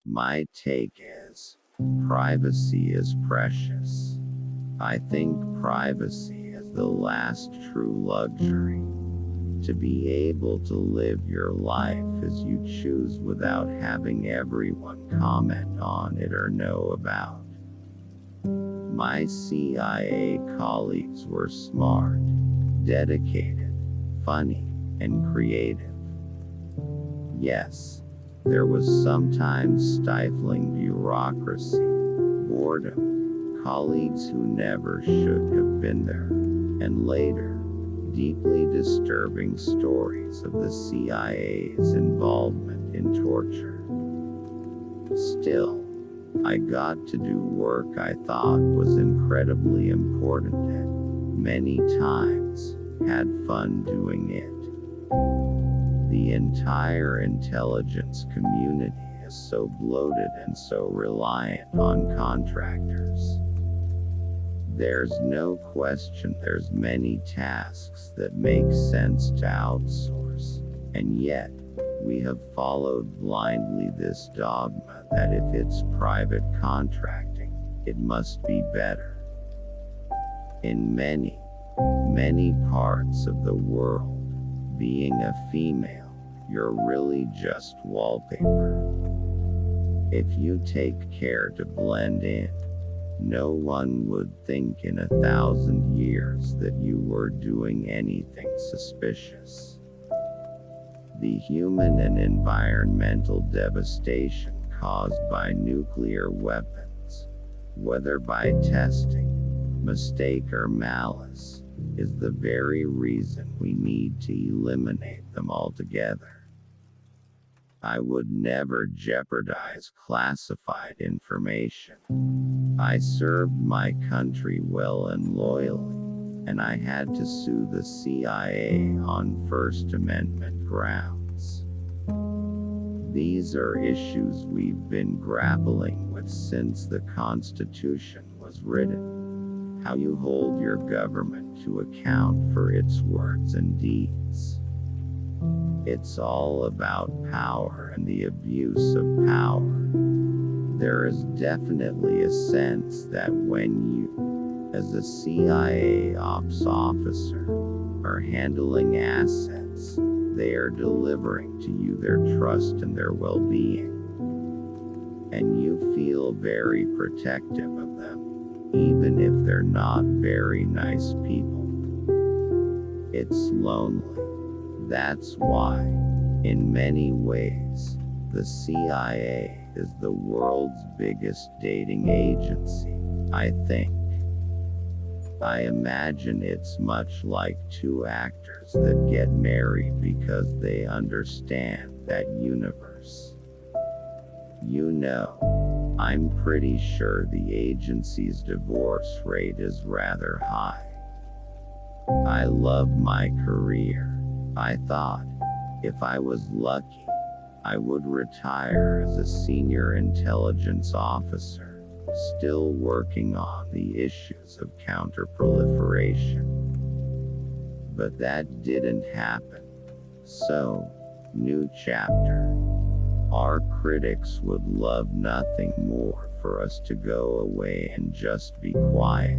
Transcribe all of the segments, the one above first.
My take is, privacy is precious. I think privacy is the last true luxury. To be able to live your life as you choose without having everyone comment on it or know about. My CIA colleagues were smart, dedicated, funny, and creative. Yes, there was sometimes stifling bureaucracy, boredom, colleagues who never should have been there, and later, deeply disturbing stories of the CIA's involvement in torture. Still, I got to do work I thought was incredibly important and, many times, had fun doing it. The entire intelligence community is so bloated and so reliant on contractors. There's no question there's many tasks that make sense to outsource, and yet, we have followed blindly this dogma that if it's private contracting, it must be better. In many, many parts of the world, being a female, you're really just wallpaper. If you take care to blend in, no one would think in 1,000 years that you were doing anything suspicious. The human and environmental devastation caused by nuclear weapons, whether by testing, mistake, or malice, is the very reason we need to eliminate them altogether. I would never jeopardize classified information. I served my country well and loyally, and I had to sue the CIA on First Amendment grounds. These are issues we've been grappling with since the Constitution was written. How you hold your government to account for its words and deeds. It's all about power and the abuse of power. There is definitely a sense that when you, as a CIA ops officer, are handling assets, they are delivering to you their trust and their well-being. And you feel very protective of them, even if they're not very nice people. It's lonely. That's why, in many ways, the CIA is the world's biggest dating agency, I think. I imagine it's much like two actors that get married because they understand that universe. You know, I'm pretty sure the agency's divorce rate is rather high. I love my career. I thought, if I was lucky, I would retire as a senior intelligence officer, still working on the issues of counterproliferation. But that didn't happen. So, new chapter. Our critics would love nothing more for us to go away and just be quiet.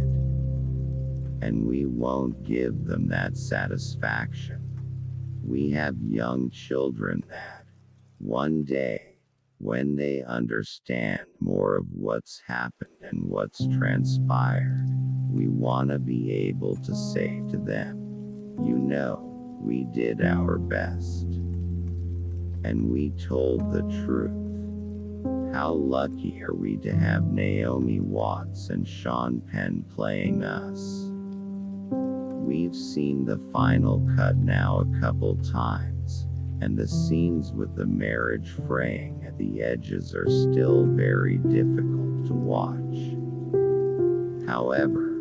And we won't give them that satisfaction. We have young children that, one day, when they understand more of what's happened and what's transpired, we want to be able to say to them, you know, we did our best. And we told the truth. How lucky are we to have Naomi Watts and Sean Penn playing us? We've seen the final cut now a couple times, and the scenes with the marriage fraying at the edges are still very difficult to watch. However,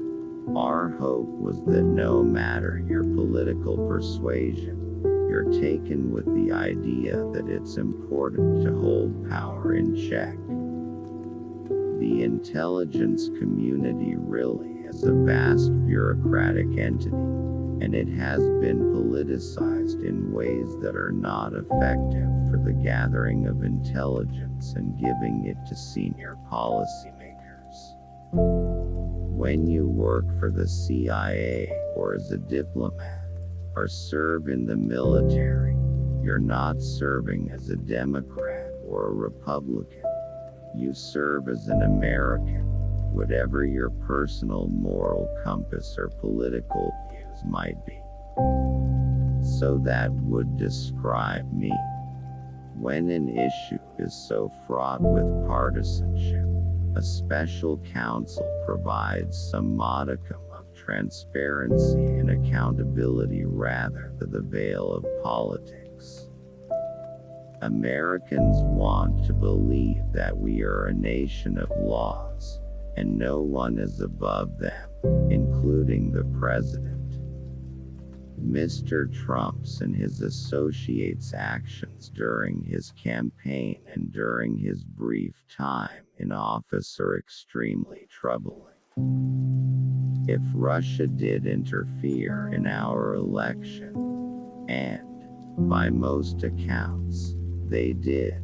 our hope was that no matter your political persuasion, you're taken with the idea that it's important to hold power in check. The intelligence community really is a vast bureaucratic entity, and it has been politicized in ways that are not effective for the gathering of intelligence and giving it to senior policymakers. When you work for the CIA or as a diplomat, or serve in the military, you're not serving as a Democrat or a Republican. You serve as an American, whatever your personal moral compass or political views might be. So that would describe me. When an issue is so fraught with partisanship, a special counsel provides some modicum of transparency and accountability rather than the veil of politics. Americans want to believe that we are a nation of laws, and no one is above them, including the president. Mr. Trump's and his associates' actions during his campaign and during his brief time in office are extremely troubling. If Russia did interfere in our election, and, by most accounts, they did,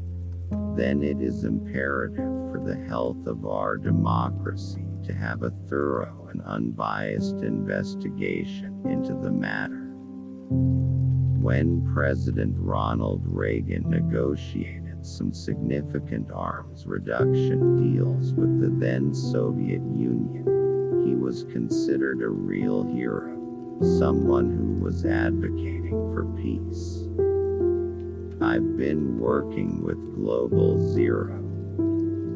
then it is imperative for the health of our democracy to have a thorough and unbiased investigation into the matter. When President Ronald Reagan negotiated some significant arms reduction deals with the then Soviet Union, he was considered a real hero, someone who was advocating for peace. I've been working with Global Zero.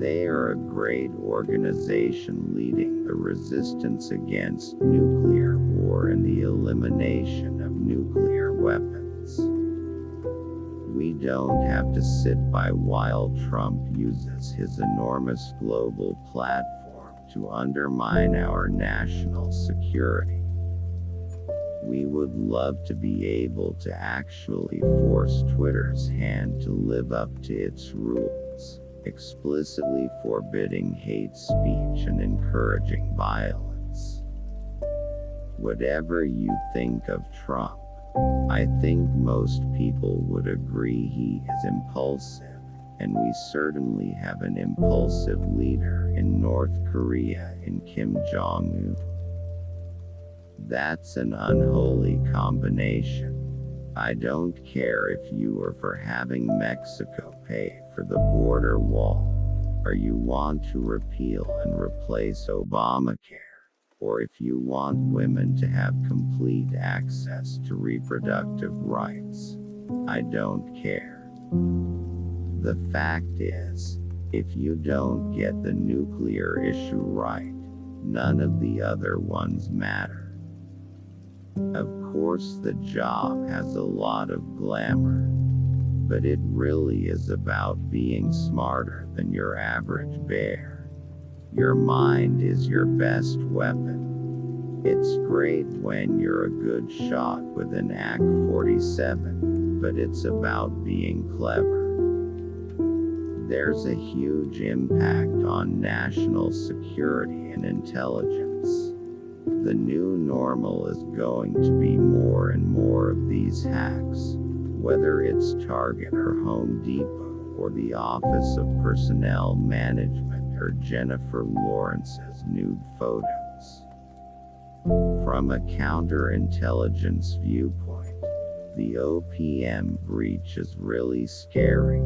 They are a great organization leading the resistance against nuclear war and the elimination of nuclear weapons. We don't have to sit by while Trump uses his enormous global platform to undermine our national security. We would love to be able to actually force Twitter's hand to live up to its rules, explicitly forbidding hate speech and encouraging violence. Whatever you think of Trump, I think most people would agree he is impulsive, and we certainly have an impulsive leader in North Korea in Kim Jong-un. That's an unholy combination. I don't care if you are for having Mexico pay for the border wall, or you want to repeal and replace Obamacare, or if you want women to have complete access to reproductive rights. I don't care. The fact is, if you don't get the nuclear issue right, none of the other ones matter. Of course, the job has a lot of glamour, but it really is about being smarter than your average bear. Your mind is your best weapon. It's great when you're a good shot with an AK-47, but it's about being clever. There's a huge impact on national security and intelligence. The new normal is going to be more and more of these hacks, whether it's Target or Home Depot or the Office of Personnel Management or Jennifer Lawrence's nude photos. From a counterintelligence viewpoint, the OPM breach is really scary,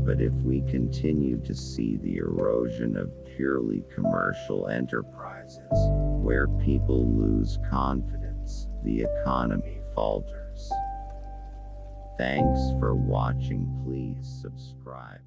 but if we continue to see the erosion of purely commercial enterprises, where people lose confidence, the economy falters. Thanks for watching. Please subscribe.